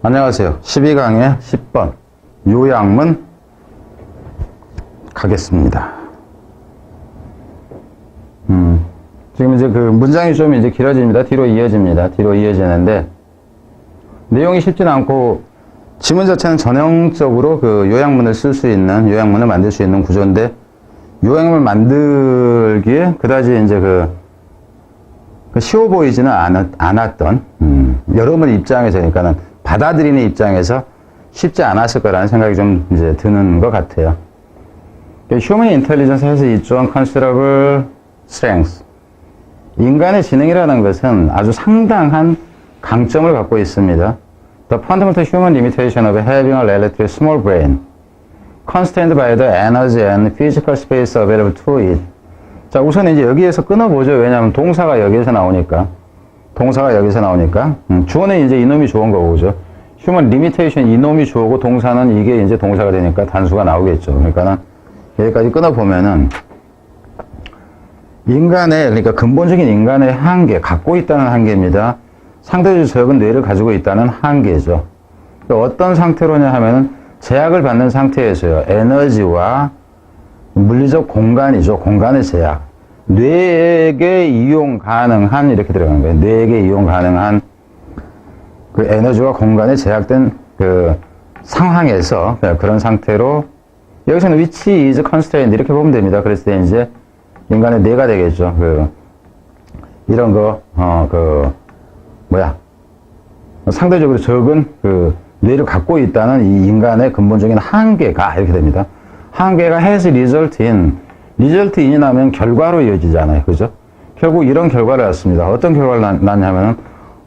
안녕하세요. 12강의 10번 요약문 가겠습니다. 지금 이제 그 문장이 좀 이제 길어집니다. 뒤로 이어집니다. 뒤로 이어지는데 내용이 쉽지는 않고 지문 자체는 전형적으로 그 요약문을 쓸 수 있는, 요약문을 만들 수 있는 구조인데 요약문을 만들기에 그다지 이제 그 쉬워 보이지는 않았던, 여러분 입장에서, 그러니까는 받아들이는 입장에서 쉽지 않았을 거라는 생각이 좀 이제 드는 것 같아요. Human intelligence has its own considerable strengths. 인간의 지능이라는 것은 아주 상당한 강점을 갖고 있습니다. The fundamental human limitation of having a relatively small brain, constrained by the energy and physical space available to it. 자, 우선 이제 여기에서 끊어보죠. 왜냐하면 동사가 여기에서 나오니까. 주어는 이제 이놈이 주어인 거고, 그죠? Human limitation, 이놈이 주어고, 동사는 이게 이제 동사가 되니까 단수가 나오겠죠. 그러니까는 여기까지 끊어보면은, 그러니까 근본적인 인간의 한계, 갖고 있다는 한계입니다. 상대적 적은 뇌를 가지고 있다는 한계죠. 그러니까 어떤 상태로냐 하면은, 제약을 받는 상태에서요. 에너지와 물리적 공간이죠. 공간의 제약. 뇌에게 이용 가능한, 이렇게 들어가는 거예요. 뇌에게 이용 가능한 그 에너지와 공간에 제약된 그 상황에서 그런 상태로, 여기서는 which is constrained 이렇게 보면 됩니다. 그랬을 때 이제 인간의 뇌가 되겠죠. 이런 거, 상대적으로 적은 그 뇌를 갖고 있다는 이 인간의 근본적인 한계가 이렇게 됩니다. 한계가 has result in이 나면 결과로 이어지잖아요. 그죠? 결국 이런 결과를 낳습니다. 어떤 결과를 낳냐면은,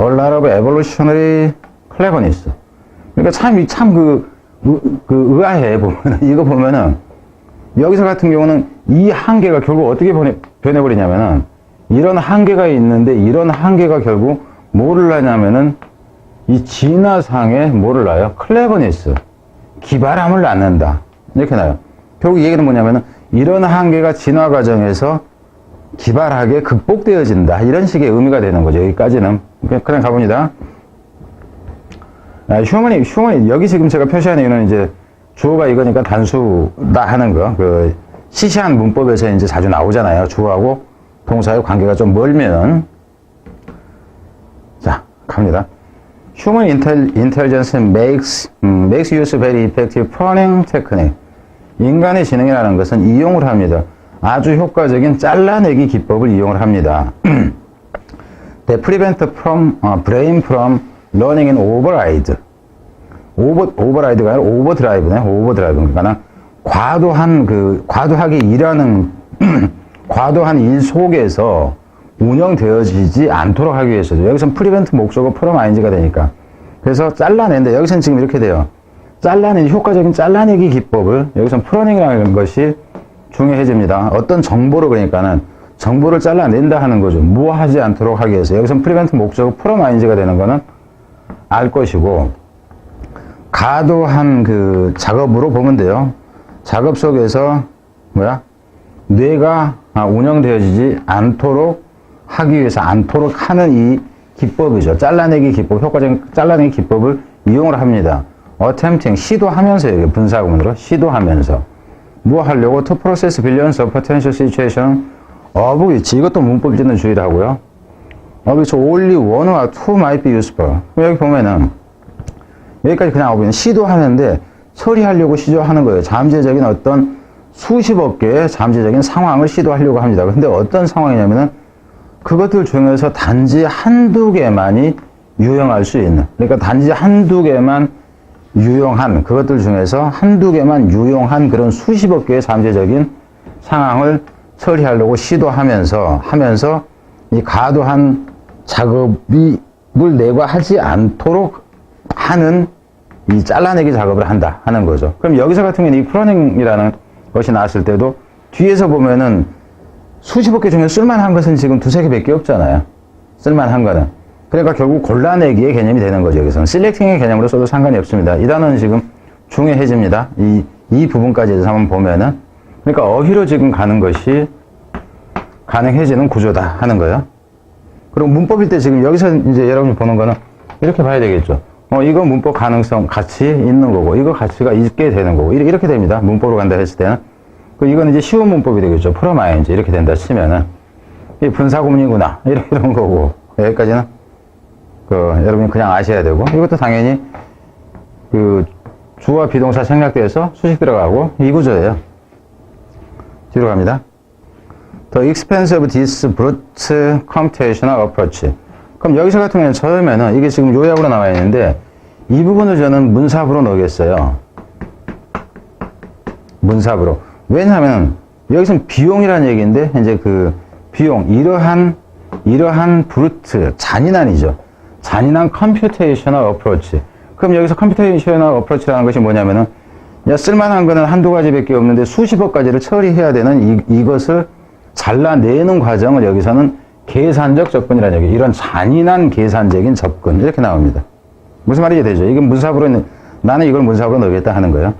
a lot of evolutionary cleverness. 그러니까 의아해, 보면은, 이거 보면은, 여기서 같은 경우는 이 한계가 결국 어떻게 변해버리냐면은, 이런 한계가 있는데, 이런 한계가 결국 뭐를 낳냐면은, 이 진화상에 뭐를 낳아요? cleverness. 기발함을 낳는다. 이렇게 나요. 결국 이 얘기는 뭐냐면은, 이런 한계가 진화 과정에서 기발하게 극복되어진다. 이런 식의 의미가 되는 거죠. 여기까지는. 그냥 가봅니다. 휴먼이, 여기 지금 제가 표시한 이유는 이제 주어가 이거니까 단수다 하는 거. 시시한 문법에서 이제 자주 나오잖아요. 주어하고 동사의 관계가 좀 멀면은. 자, 갑니다. Human intelligence makes use of very effective pruning technique. 인간의 지능이라는 것은 이용을 합니다. 아주 효과적인 잘라내기 기법을 이용을 합니다. They prevent brain from learning in override. override가 아니라 overdrive네. overdrive. 그러니까 과도하게 일하는, 과도한 일 속에서 운영되어지지 않도록 하기 위해서죠. 여기서는 prevent 목적어 from ing가 되니까. 그래서 잘라내는데, 여기서는 지금 이렇게 돼요. 효과적인 잘라내기 기법을, 여기서는 프로닝이라는 것이 중요해집니다. 어떤 정보를, 그러니까는 정보를 잘라낸다 하는 거죠. 무화하지 않도록 하기 위해서. 여기서는 프리벤트 목적어 프롬 ing가 되는 거는 알 것이고, 과도한 그 작업으로 보면 돼요. 작업 속에서 뇌가 운영되어지지 않도록 하기 위해서, 않도록 하는 이 기법이죠. 잘라내기 기법, 효과적인 잘라내기 기법을 이용을 합니다. attempting, 시도하면서, 분사구문으로 시도하면서. 뭐 하려고? to process billions of potential situation of which, 이것도 문법 짓는 주의라고요. of which only one or two might be useful. 여기 보면은, 여기까지 그냥 보면 시도하는데, 처리하려고 시도하는 거예요. 잠재적인 어떤 수십억 개의 잠재적인 상황을 시도하려고 합니다. 근데 어떤 상황이냐면은, 그것들 중에서 단지 한두 개만이 유용할 수 있는, 그러니까 단지 한두 개만 유용한, 그것들 중에서 한두 개만 유용한 그런 수십억 개의 잠재적인 상황을 처리하려고 시도하면서 이 과도한 작업을 내과하지 않도록 하는 이 잘라내기 작업을 한다 하는 거죠. 그럼 여기서 같은 경우는 이 프로닝이라는 것이 나왔을 때도 뒤에서 보면은 수십억 개 중에 쓸만한 것은 지금 두세 개밖에 없잖아요. 쓸만한 거는. 그러니까 결국 골라내기의 개념이 되는 거죠. 여기서는 셀렉팅의 개념으로 써도 상관이 없습니다. 이 단어는 지금 중요해집니다. 이 부분까지 해서 한번 보면은, 그러니까 어휘로 지금 가는 것이 가능해지는 구조다 하는 거예요. 그리고 문법일 때 지금 여기서 이제 여러분이 보는 거는 이렇게 봐야 되겠죠. 이거 문법 가능성 같이 있는 거고, 이거 가치가 있게 되는 거고, 이렇게 됩니다. 문법으로 간다 했을 때는. 이거는 이제 쉬운 문법이 되겠죠. 프로마인즈 이렇게 된다 치면은, 이 분사구문이구나. 이런 거고, 여기까지는, 여러분이 그냥 아셔야 되고, 이것도 당연히, 주어와 비동사 생략돼서 수식 들어가고, 이 구조예요. 뒤로 갑니다. The expense of this brute computational approach. 그럼 여기서 같은 경우는 처음에는 이게 지금 요약으로 나와 있는데 이 부분을 저는 문사부로 넣겠어요. 문사부로. 왜냐하면 여기서는 비용이라는 얘기인데 이제 비용, 이러한 브루트, 잔인한이죠. 잔인한 컴퓨테이셔널 어프로치. 그럼 여기서 컴퓨테이셔널 어프로치라는 것이 뭐냐면은 쓸만한 거는 한두 가지밖에 없는데 수십억 가지를 처리해야 되는 이것을 잘라내는 과정을 여기서는 계산적 접근이라는 얘기. 이런 잔인한 계산적인 접근. 이렇게 나옵니다. 무슨 말인지 되죠? 이건 문사부로, 나는 이걸 문사부로 넣겠다 하는 거예요.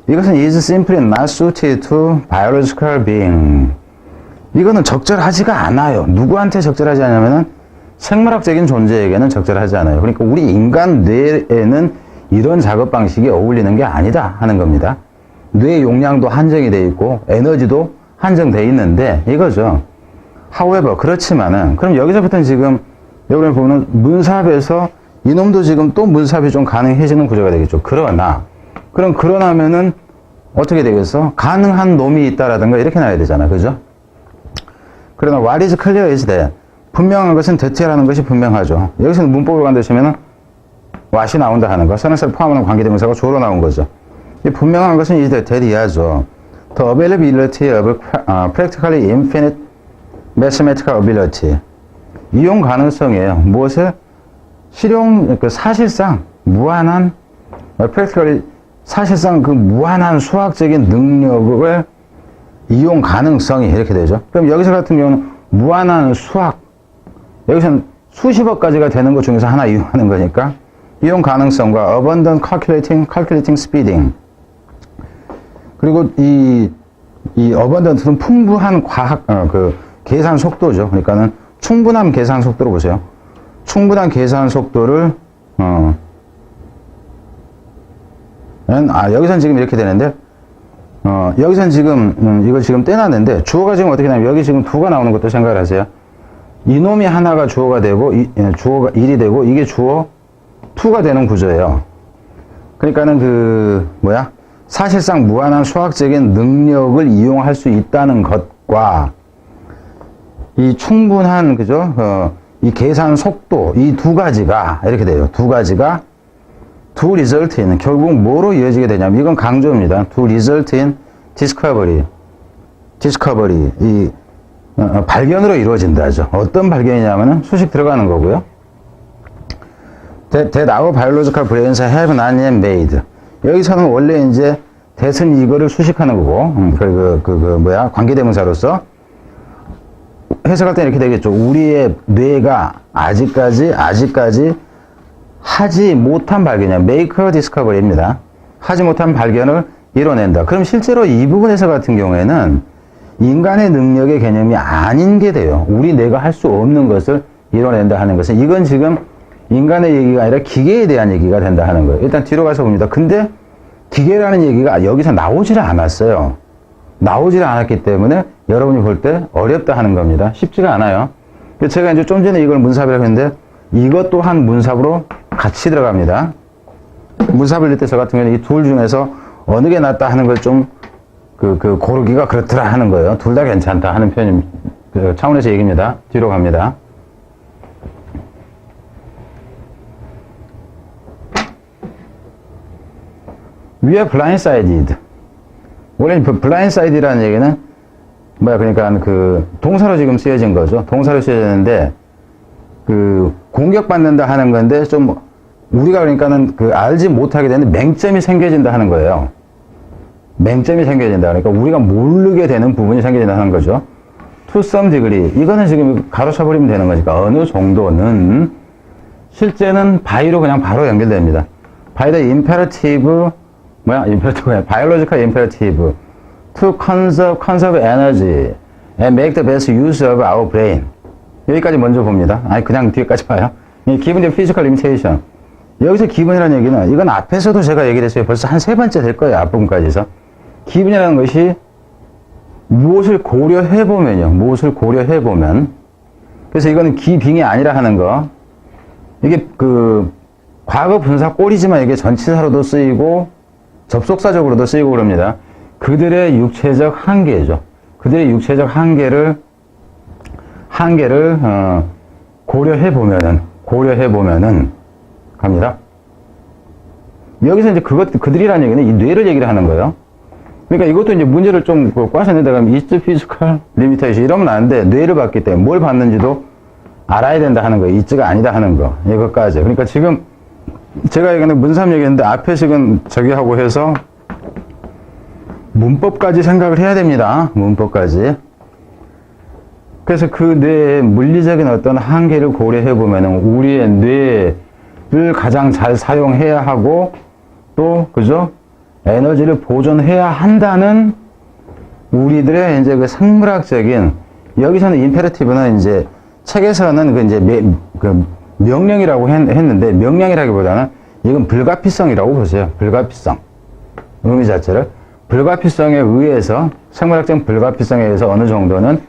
이것은 is simply not suited to biological being. 이거는 적절하지가 않아요. 누구한테 적절하지 않냐면은 생물학적인 존재에게는 적절하지 않아요. 그러니까 우리 인간 뇌에는 이런 작업 방식이 어울리는 게 아니다 하는 겁니다. 뇌 용량도 한정이 돼 있고 에너지도 한정돼 있는데 이거죠. however, 그렇지만은, 그럼 여기서부터는 지금, 여러분이 보면 문삽에서 이놈도 지금 또 문삽이 좀 가능해지는 구조가 되겠죠. 그러나면은 어떻게 되겠어? 가능한 놈이 있다라든가 이렇게 나와야 되잖아. 그죠? 그러나 what is clear is that 분명한 것은 that이라는 것이 분명하죠. 여기서는 문법으로 간다시면은 what이 나온다 하는 거. 선행사를 포함하는 관계대명사가 주어로 나온 거죠. 이 분명한 것은 is that 이하죠. The availability of practically infinite mathematical ability. 이용 가능성이에요. 무엇을? 사실상 무한한, practically 사실상 무한한 수학적인 능력을 이용 가능성이 이렇게 되죠. 그럼 여기서 같은 경우는 무한한 수학, 여기서는 수십억 가지가 되는 것 중에서 하나 이용하는 거니까 이용 가능성과 abundant calculating speeding. 그리고 이 abundant는 풍부한 과학, 계산 속도죠. 그러니까는 충분한 계산 속도로 보세요. 충분한 계산 속도를 여기선 지금 이렇게 되는데 여기선 지금 이걸 지금 떼놨는데 주어가 지금 어떻게 나면 여기 지금 두가 나오는 것도 생각을 하세요. 이놈이 하나가 주어가 되고 주어가 1이 되고 이게 주어 2가 되는 구조예요. 그러니까는 사실상 무한한 수학적인 능력을 이용할 수 있다는 것과 이 충분한, 그죠? 이 계산 속도, 이 두 가지가, 이렇게 돼요. 두 가지가, to result in, 결국 뭐로 이어지게 되냐면, 이건 강조입니다. to result in discovery. 발견으로 이루어진다죠. 어떤 발견이냐면은 수식 들어가는 거고요. That our biological brains have not yet made. 여기서는 원래 이제 that은 이거를 수식하는 거고, 관계대명사로서 해석할 때 이렇게 되겠죠. 우리의 뇌가 아직까지 하지 못한 발견이야. make a discovery입니다. 하지 못한 발견을 이뤄낸다. 그럼 실제로 이 부분에서 같은 경우에는 인간의 능력의 개념이 아닌 게 돼요. 우리 뇌가 할 수 없는 것을 이뤄낸다 하는 것은 이건 지금 인간의 얘기가 아니라 기계에 대한 얘기가 된다 하는 거예요. 일단 뒤로 가서 봅니다. 근데 기계라는 얘기가 여기서 나오지를 않았어요. 나오지를 않았기 때문에 여러분이 볼 때 어렵다 하는 겁니다. 쉽지가 않아요. 제가 이제 좀 전에 이걸 문삽이라고 했는데 이것 또한 문삽으로 같이 들어갑니다. 문삽을 낼 때 저 같은 경우는 이 둘 중에서 어느 게 낫다 하는 걸 좀 고르기가 그렇더라 하는 거예요. 둘 다 괜찮다 하는 표현 차원에서 얘기입니다. 뒤로 갑니다. We are blindsided. 원래 blindsided라는 얘기는 그러니까 동사로 지금 쓰여진 거죠. 동사로 쓰여졌는데 공격받는다 하는 건데 좀 우리가 그러니까는 알지 못하게 되는 맹점이 생겨진다 하는 거예요. 맹점이 생겨진다. 그러니까 우리가 모르게 되는 부분이 생겨진다 하는 거죠. To some degree. 이거는 지금 가로쳐버리면 되는 거니까 어느 정도는 실제는 by로 그냥 바로 연결됩니다. by the imperative biological imperative to conserve energy and make the best use of our brain. 여기까지 먼저 봅니다. 그냥 뒤에까지 봐요. Given the physical limitation. 여기서 기분이라는 얘기는 이건 앞에서도 제가 얘기를 했어요. 벌써 한 3번째 될 거예요. 앞부분까지서. 기분이라는 것이 무엇을 고려해보면요. 무엇을 고려해보면. 그래서 이거는 기빙이 아니라 하는 거. 이게 그 과거 분사 꼴이지만 이게 전치사로도 쓰이고 접속사적으로도 쓰이고 그럽니다. 그들의 육체적 한계죠. 그들의 육체적 한계를 고려해보면은 갑니다. 여기서 이제 그들이라는 얘기는 이 뇌를 얘기를 하는 거예요. 그러니까 이것도 이제 문제를 좀 꽈셨는데, 그럼 is physical limitation 이러면 안 돼. 뇌를 봤기 때문에 뭘 봤는지도 알아야 된다 하는 거예요. is가 아니다 하는 거. 이것까지. 그러니까 지금 제가 얘기하는 문삼 얘기했는데 앞에 지금 저기 하고 해서 문법까지 생각을 해야 됩니다. 문법까지. 그래서 그 뇌의 물리적인 어떤 한계를 고려해 보면은 우리의 뇌를 가장 잘 사용해야 하고 또 그죠? 에너지를 보존해야 한다는 우리들의 이제 그 생물학적인 여기서는 임페러티브는 이제 책에서는 그 이제 그 명령이라고 했는데 명령이라기보다는 이건 불가피성이라고 보세요. 불가피성. 의미 자체를 불가피성에 의해서 생물학적 불가피성에 의해서 어느 정도는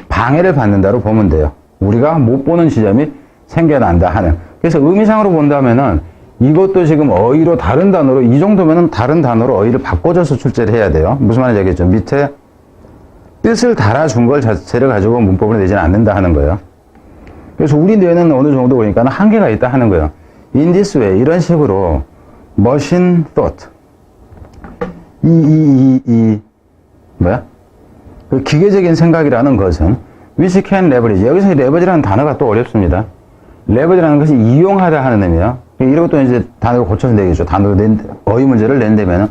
방해를 받는다로 보면 돼요. 우리가 못 보는 지점이 생겨난다 하는. 그래서 의미상으로 본다면은 이것도 지금 어휘로 다른 단어로 이 정도면은 다른 단어로 어휘를 바꿔줘서 출제를 해야 돼요. 무슨 말인지 알겠죠? 밑에 뜻을 달아준 걸 자체를 가지고 문법을 내지는 않는다 하는 거예요. 그래서 우리 뇌는 어느 정도 보니까 한계가 있다 하는 거예요. In this way, 이런 식으로 machine thought 뭐야? 그 기계적인 생각이라는 것은 which can leverage. 여기서 leverage라는 단어가 또 어렵습니다. leverage라는 것이 이용하다 하는 의미예요. 이것도 이제 단어를 고쳐서 내겠죠. 어휘 문제를 낸다면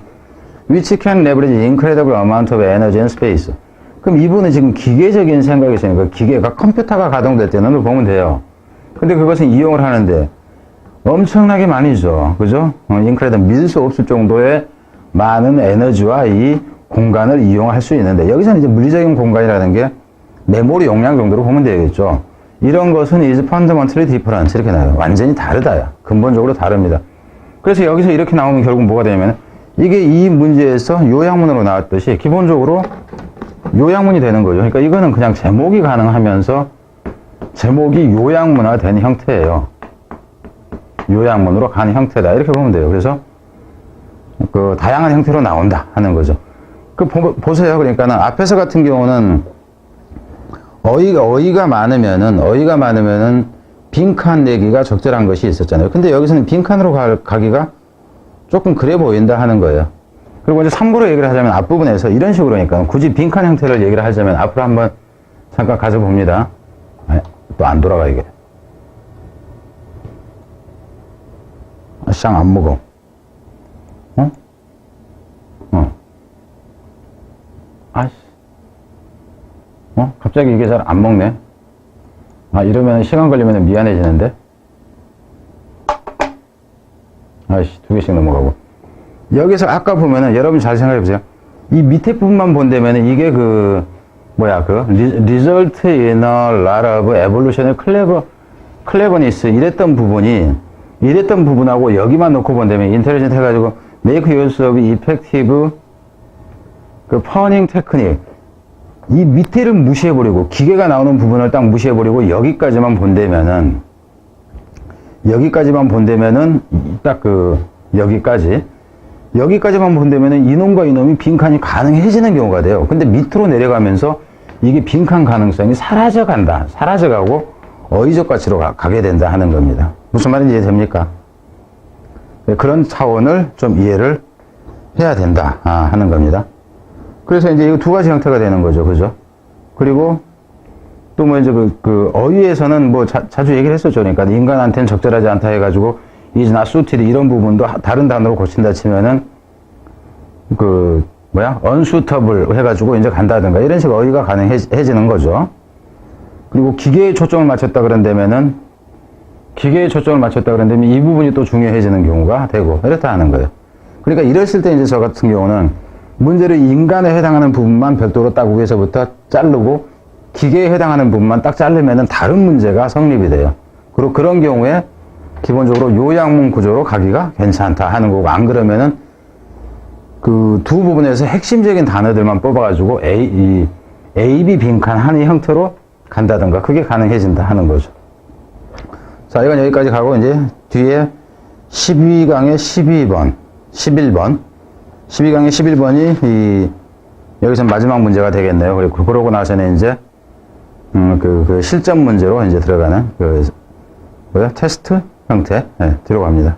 which can leverage incredible amount of energy and space. 그럼 이분은 지금 기계적인 생각이 있으니까 기계가 컴퓨터가 가동될 때는 보면 돼요. 근데 그것은 이용을 하는데 엄청나게 많이죠. 그죠? incredible 믿을 수 없을 정도의 많은 에너지와 이 공간을 이용할 수 있는데 여기서는 이제 물리적인 공간이라는 게 메모리 용량 정도로 보면 되겠죠. 이런 것은 is fundamentally different 이렇게 나와요. 완전히 다르다요. 근본적으로 다릅니다. 그래서 여기서 이렇게 나오면 결국 뭐가 되냐면 이게 이 문제에서 요약문으로 나왔듯이 기본적으로 요약문이 되는 거죠. 그러니까 이거는 그냥 제목이 가능하면서 제목이 요약문화된 형태예요. 요약문으로 가는 형태다 이렇게 보면 돼요. 그래서 그 다양한 형태로 나온다 하는 거죠. 보세요. 그러니까는 앞에서 같은 경우는 어휘가 많으면은 빈칸 내기가 적절한 것이 있었잖아요. 근데 여기서는 빈칸으로 가기가 조금 그래 보인다 하는 거예요. 그리고 이제 참고로 얘기를 하자면 앞부분에서 이런 식으로 하니까 굳이 빈칸 형태를 얘기를 하자면 앞으로 한번 잠깐 가져봅니다. 또 안 돌아가 이게. 쌍 안 먹어. 아씨. 갑자기 이게 잘 안 먹네. 이러면 시간 걸리면 미안해지는데. 아이씨, 2개씩 넘어가고. 여기서 아까 보면은, 여러분 잘 생각해 보세요. 이 밑에 부분만 본다면은, 이게 result in a lot of evolutionary cleverness, 이랬던 부분하고 여기만 놓고 본다면, intelligent 해가지고, make use of effective, pawning technique. 이 밑에를 무시해버리고, 기계가 나오는 부분을 딱 무시해버리고, 여기까지만 본다면은, 딱 여기까지만 본다면은 이놈과 이놈이 빈칸이 가능해지는 경우가 돼요. 근데 밑으로 내려가면서 이게 빈칸 가능성이 사라져가고 어휘적 가치로 가게 된다 하는 겁니다. 무슨 말인지 이해됩니까? 네, 그런 차원을 좀 이해를 해야 된다 하는 겁니다. 그래서 이제 이거 두 가지 형태가 되는 거죠. 그죠? 그리고 또 뭐 이제 어휘에서는 뭐 자주 얘기를 했었죠. 그러니까 인간한테는 적절하지 않다 해가지고 is not suited 이런 부분도 다른 단어로 고친다 치면은 unsuitable 해가지고 이제 간다든가 이런 식으로 어휘가 가능해지는 거죠. 그리고 기계에 초점을 맞췄다 그런다면은 이 부분이 또 중요해지는 경우가 되고 이렇다 하는 거예요. 그러니까 이랬을 때 이제 저 같은 경우는 문제를 인간에 해당하는 부분만 별도로 딱 위에서부터 자르고 기계에 해당하는 부분만 딱 자르면은 다른 문제가 성립이 돼요. 그리고 그런 경우에 기본적으로 요양문 구조로 가기가 괜찮다 하는 거고, 안 그러면은 그 두 부분에서 핵심적인 단어들만 뽑아가지고 A, B 빈칸 하는 형태로 간다든가, 그게 가능해진다 하는 거죠. 자, 이건 여기까지 가고, 이제 뒤에 12강의 12번, 11번. 12강의 11번이 여기서 마지막 문제가 되겠네요. 그리고 그러고 나서는 이제, 그 실전 문제로 이제 들어가는, 테스트 형태, 들어갑니다.